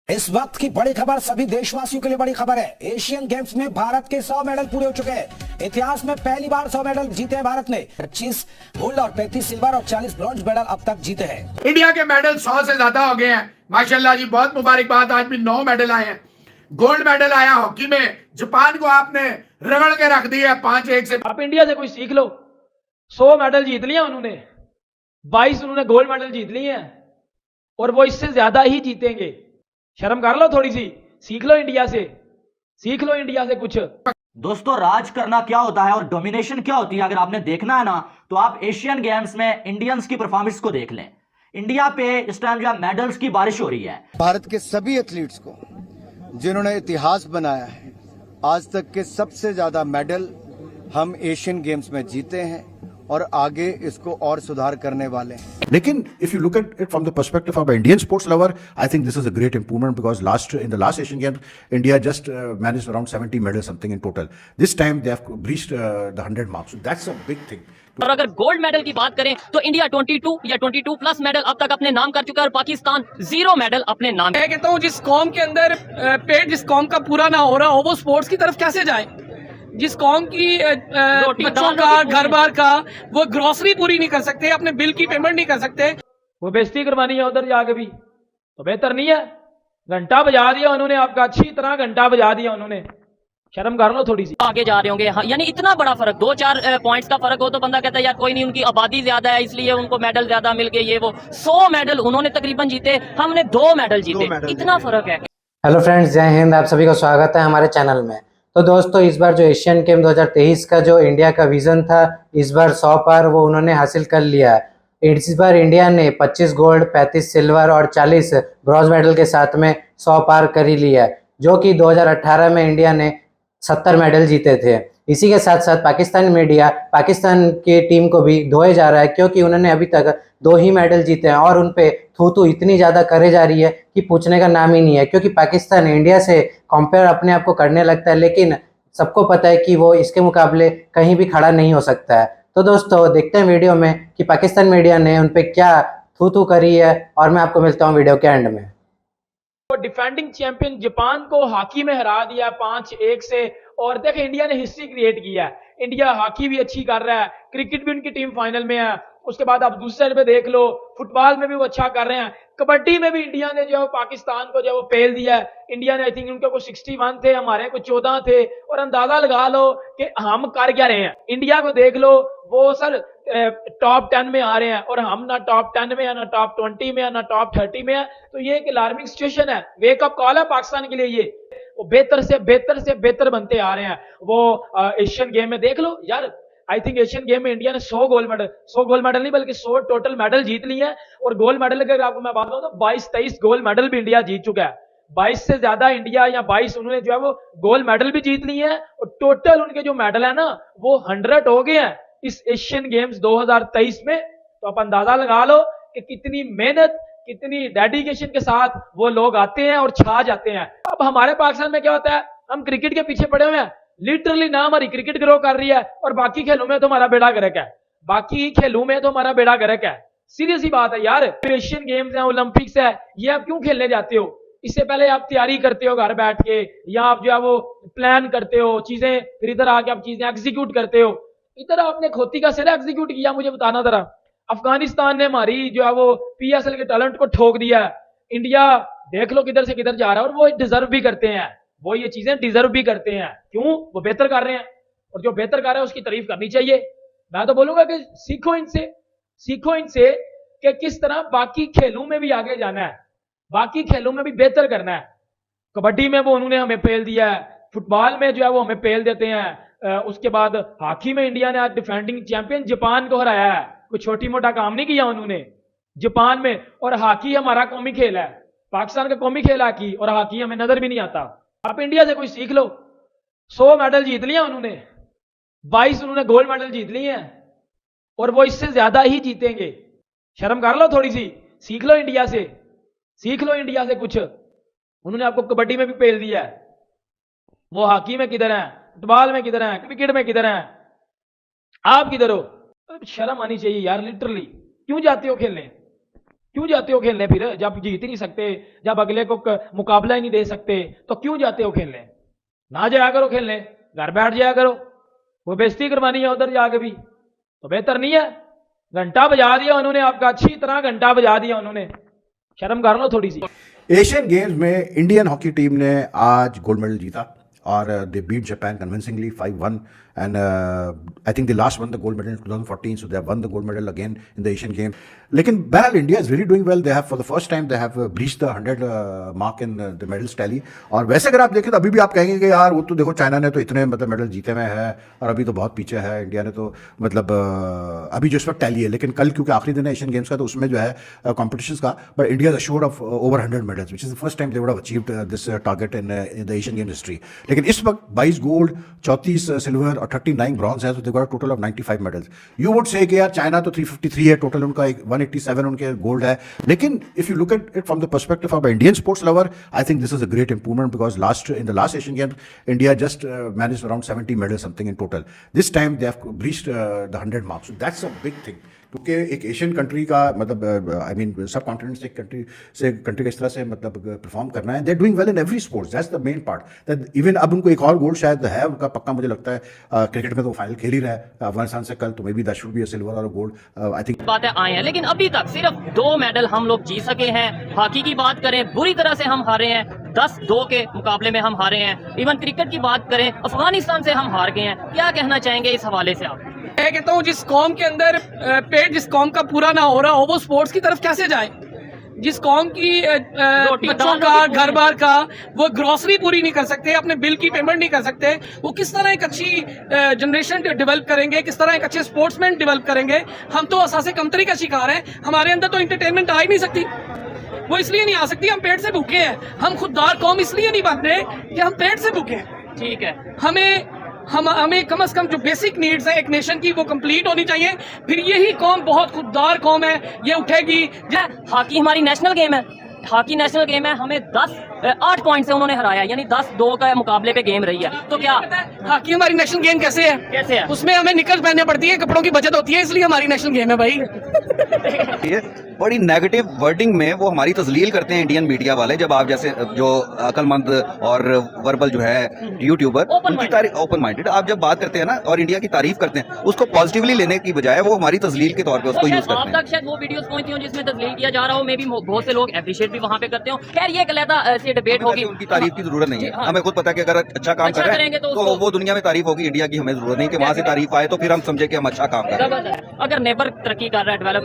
इस वक्त की बड़ी खबर सभी देशवासियों के लिए बड़ी खबर है। एशियन गेम्स में भारत के 100 मेडल पूरे हो चुके हैं। इतिहास में पहली बार 100 मेडल जीते हैं भारत ने। 25 गोल्ड और 35 सिल्वर और 40 ब्रॉन्ज मेडल अब तक जीते हैं। इंडिया के मेडल 100 से ज्यादा हो गए हैं। माशाल्लाह जी, बहुत मुबारकबाद। आज भी 9 मेडल आए हैं। गोल्ड मेडल आया हॉकी में, जापान को आपने रगड़ के रख दिया 5-1 से। आप इंडिया से कोई सीख लो। 100 मेडल जीत लिया उन्होंने, 22 उन्होंने गोल्ड मेडल जीत लिए हैं और वो इससे ज्यादा ही जीतेंगे। शर्म कर लो थोड़ी सी, सीख लो इंडिया से, सीख लो इंडिया से कुछ। दोस्तों, राज करना क्या होता है और डोमिनेशन क्या होती है, अगर आपने देखना है ना तो आप एशियन गेम्स में इंडियंस की परफॉर्मेंस को देख लें। इंडिया पे इस टाइम जो मेडल्स की बारिश हो रही है। भारत के सभी एथलीट्स को जिन्होंने इतिहास बनाया है, आज तक के सबसे ज्यादा मेडल हम एशियन गेम्स में जीते हैं और आगे इसको और सुधार करने वाले हैं। लेकिन if you look at it from the perspective of an Indian sports lover, I think this is a great improvement because in the last Asian Games, India just managed around 70 medals something in total. This time they have breached the 100 mark, so that's a big thing. और अगर gold medal की बात करें तो India 22 या 22 plus medal अब तक अपने नाम कर चुका है और पाकिस्तान 0 मेडल अपने नाम। मैं कहता हूँ जिस कौम के अंदर पेट जिस कौम का पूरा ना हो रहा हो वो स्पोर्ट्स की तरफ कैसे जाए। जिस कौम की बच्चों का घर बार का वो ग्रोसरी पूरी नहीं कर सकते, अपने बिल की पेमेंट नहीं कर सकते, वो बेइज्जती करवानी है उधर जाके भी तो बेहतर नहीं है। घंटा बजा दिया उन्होंने आपका, अच्छी तरह घंटा बजा दिया उन्होंने। शर्म कर लो थोड़ी सी। आगे जा रहे होंगे, हाँ, यानी इतना बड़ा फर्क, 2-4 पॉइंट्स का फर्क हो तो बंदा कहता है यार कोई नहीं, उनकी आबादी ज्यादा है इसलिए उनको मेडल ज्यादा मिल गए। ये वो 100 मेडल उन्होंने तकरीबन जीते, हमने 2 मेडल जीते, इतना फर्क है। हेलो फ्रेंड्स, जय हिंद। आप सभी का स्वागत है हमारे चैनल में। तो दोस्तों, इस बार जो एशियन गेम 2023 का जो इंडिया का विजन था, इस बार 100 पार वो उन्होंने हासिल कर लिया है। इस बार इंडिया ने 25 गोल्ड, 35 सिल्वर और 40 ब्रॉन्ज मेडल के साथ में 100 पार कर ही लिया है, जो कि 2018 में इंडिया ने 70 मेडल जीते थे। इसी के साथ साथ पाकिस्तानी मीडिया पाकिस्तान की टीम को भी धोए जा रहा है, क्योंकि उन्होंने अभी तक 2 ही मेडल जीते हैं और उन पे थू इतनी ज़्यादा करे जा रही है कि पूछने का नाम ही नहीं है। क्योंकि पाकिस्तान इंडिया से कंपेयर अपने आप को करने लगता है, लेकिन सबको पता है कि वो इसके मुकाबले कहीं भी खड़ा नहीं हो सकता है। तो दोस्तों, देखते हैं वीडियो में कि पाकिस्तान मीडिया ने उन पर क्या थू करी है और मैं आपको मिलता हूँ वीडियो के एंड में। डिफेंडिंग चैंपियन जापान को हॉकी में हरा दिया 5-1 से। और देखें, इंडिया ने हिस्ट्री क्रिएट किया है। इंडिया हॉकी भी अच्छी कर रहा है, क्रिकेट भी उनकी टीम फाइनल में है। उसके बाद आप दूसरे साइड पे देख लो, फुटबॉल में भी वो अच्छा कर रहे हैं। कबड्डी में भी इंडिया ने जो पाकिस्तान को जो पेल दिया है। इंडिया ने आई थिंक उनके को 61 थे, हमारे को 14 थे। और अंदाजा लगा लो कि हम कर क्या रहे हैं। इंडिया को देख लो, वो सर टॉप 10 में आ रहे हैं और हम ना टॉप 10 में है, ना टॉप 20 में है, ना टॉप 30 में है। तो ये एक अलार्मिंग सिचुएशन है, वेकअप कॉल है पाकिस्तान के लिए। ये वो बेहतर से बेहतर बनते आ रहे हैं। वो एशियन गेम में देख लो यार, आई थिंक एशियन गेम में इंडिया ने 100 गोल्ड मेडल नहीं बल्कि 100 टोटल मेडल जीत लिए हैं। और गोल्ड मेडल अगर आपको मैं बात बताऊं तो 22-23 गोल्ड मेडल भी इंडिया जीत चुका है। 22 से ज्यादा इंडिया या 22 उन्होंने जो है वो गोल्ड मेडल भी जीत लिए हैं। और टोटल उनके जो मेडल है ना वो 100 हो गए हैं इस एशियन गेम्स 2023 में। तो आप अंदाजा लगा लो कि कितनी मेहनत, कितनी डेडिकेशन के साथ वो लोग आते हैं और छा जाते हैं। अब हमारे पाकिस्तान में क्या होता है, हम क्रिकेट के पीछे पड़े हुए हैं। लिटरली ना हमारी क्रिकेट ग्रो कर रही है और बाकी खेलों में तो हमारा बेड़ा गर्क है। बाकी खेलों में तो हमारा बेड़ा गर्क है। सीरियस ही बात है यार। एशियन गेम्स है, ओलंपिक्स है, ये आप क्यों खेलने जाते हो? इससे पहले आप तैयारी करते हो घर बैठ के, या आप जो है वो प्लान करते हो चीजें, फिर इधर आके आप चीजें एग्जीक्यूट करते हो। इधर आपने खोती का सिरा एग्जीक्यूट किया, मुझे बताना जरा। अफगानिस्तान ने हमारी जो है वो PSL के टैलेंट को ठोक दिया है। इंडिया देख लो किधर से किधर जा रहा है। और वो डिजर्व भी करते हैं, वो ये चीजें डिजर्व भी करते हैं। क्यों? वो बेहतर कर रहे हैं और जो बेहतर कर रहे हैं उसकी तारीफ करनी चाहिए। मैं तो बोलूंगा कि सीखो इनसे कि किस तरह बाकी खेलों में भी आगे जाना है, बाकी खेलों में भी बेहतर करना है। कबड्डी में वो उन्होंने हमें पेल दिया है, फुटबॉल में जो है वो हमें पेल देते हैं। उसके बाद हॉकी में इंडिया ने आज डिफेंडिंग चैंपियन जापान को हराया है। कोई छोटी मोटा काम नहीं किया उन्होंने जापान में। और हॉकी हमारा कौमी खेल है, पाकिस्तान का कौमी खेल हॉकी, और हॉकी हमें नजर भी नहीं आता। आप इंडिया से कोई सीख लो। 100 मेडल जीत लिया उन्होंने, 22 उन्होंने गोल्ड मेडल जीत लिए हैं और वो इससे ज्यादा ही जीतेंगे। शर्म कर लो थोड़ी सी, सीख लो इंडिया से, सीख लो इंडिया से कुछ। उन्होंने आपको कबड्डी में भी पेल दिया है, वो हॉकी में किधर है, फुटबॉल में किधर है, क्रिकेट में किधर है, आप किधर हो? शर्म आनी चाहिए यार। लिटरली क्यों जाते हो खेलने? क्यों जाते हो खेलने फिर? जब जीत ही नहीं सकते, जब अगले को मुकाबला ही नहीं दे सकते, तो क्यों जाते हो खेलने? ना जाया करो खेलने, घर बैठ जाया करो। वो बेइज्जती करवानी है उधर जाके भी तो बेहतर नहीं है? घंटा बजा दिया उन्होंने आपका, अच्छी तरह घंटा बजा दिया उन्होंने, शर्म कर लो थोड़ी सी। एशियन गेम्स में इंडियन हॉकी टीम ने आज गोल्ड मेडल जीता और they beat Japan convincingly 5-1 and I think they last won the gold medal in 2014, so they have won the gold medal again in the Asian Games. लेकिन बहरहाल India is really doing well. They have for the first time they have breached the 100 mark in the medals tally. और वैसे अगर आप देखें तो अभी भी आप कहेंगे कि यार वो तो देखो चाइना ने तो इतने मतलब मेडल जीते हुए हैं और अभी तो बहुत पीछे है इंडिया ने, तो मतलब अभी जो इस वक्त टैली है, लेकिन कल क्योंकि आखिरी दिन है एशियन गेम्स का तो उसमें जो है कॉम्पिटिशंस का, but India is assured of over 100 medals which is the first time they would have achieved this target in the Asian game history. लेकिन इस वक्त 22 गोल्ड, 34 सिल्वर और 39 ब्रॉन्ज है, तो they got a total of 95 medals. You would say कि यार China तो 353 है टोटल, उनका 187 उनके गोल्ड है. लेकिन if you look at it from the perspective of Indian sports lover, I think this is a great improvement because in the last Asian games India just managed around 70 medals something in total. This time they have breached the 100 mark, so that's a big thing. क्योंकि एक Asian country का मतलब I mean सब continent से country का इस तरह से मतलब परफॉर्म करना है, they are doing well in every sports, that's the main part. That even अब उनको एक और गोल्ड शायद है उनका पक्का, मुझे लगता है क्रिकेट में तो फाइनल खेल ही रहा है अफगानिस्तान से कल, तो may be that should be a silver और अ गोल्ड. आई थिंक बातें आए हैं, लेकिन अभी तक सिर्फ 2 मेडल हम लोग जीत सके हैं. हॉकी की बात करें, बुरी तरह से हम हारे हैं, 10-2 के मुकाबले में हम हारे हैं. इवन क्रिकेट की बात करें, अफगानिस्तान से हम हार गए हैं. क्या कहना चाहेंगे इस हवाले से आप? मैं कहता हूँ जिस कौम के अंदर पेट जिस कौम का पूरा ना हो रहा हो वो स्पोर्ट्स की तरफ कैसे जाए? जिस कौम की बच्चों का घर बार का वो ग्रोसरी पूरी नहीं कर सकते, अपने बिल की पेमेंट नहीं कर सकते, वो किस तरह एक अच्छी जनरेशन डेवलप करेंगे, किस तरह एक अच्छे स्पोर्ट्समैन डेवलप करेंगे? हम तो असासे कमतरी का शिकार हैं. हमारे अंदर तो इंटरटेनमेंट आ ही नहीं सकती. वो इसलिए नहीं आ सकती, हम पेट से भूखे हैं. हम खुददार कौम इसलिए नहीं बन रहे कि हम पेट से भूखे हैं. ठीक है, हमें कम से कम जो बेसिक नीड्स है एक नेशन की वो कंप्लीट होनी चाहिए. फिर यही कौम बहुत खुददार कौम है, ये उठेगी. हॉकी हमारी नेशनल गेम है, हॉकी नेशनल गेम है. हमें 8 पॉइंट से उन्होंने हराया, यानी 10-2 का मुकाबले पे गेम रही है. तो क्या हॉकी हमारी नेशनल गेम कैसे है? कैसे है? उसमें हमें निकल पहनने पड़ती है, कपड़ों की बचत होती है, इसलिए हमारी नेशनल गेम है भाई. ये बड़ी नेगेटिव वर्डिंग में वो हमारी तजलील करते हैं इंडियन मीडिया वाले. जब आप जैसे जो अकलमंद और वर्बल जो है यूट्यूबर उनकी तारीफ, ओपन माइंडेड आप जब बात करते हैं ना और इंडिया की तारीफ करते हैं, उसको पॉजिटिवली लेने की बजाय वो हमारी तजलील के तौर पे उसको यूज करते हैं. आप तक शायद वो वीडियोस पहुंचती हो जिसमें तजलील किया जा रहा हो, मे भी बहुत से लोग एप्रिशिएट भी वहां पे करते हो. खैर ये एक अलग ऐसी डिबेट होगी, उनकी तारीफ की जरूरत नहीं है. हमें खुद पता है कि अगर अच्छा काम कर रहे हैं तो वो दुनिया में तारीफ होगी. इंडिया की हमें जरूरत नहीं कि वहां से तारीफ आए तो फिर हम समझे कि हम अच्छा काम कर रहे हैं. अगर नेबर तरक्की कर रहा है, डेवलप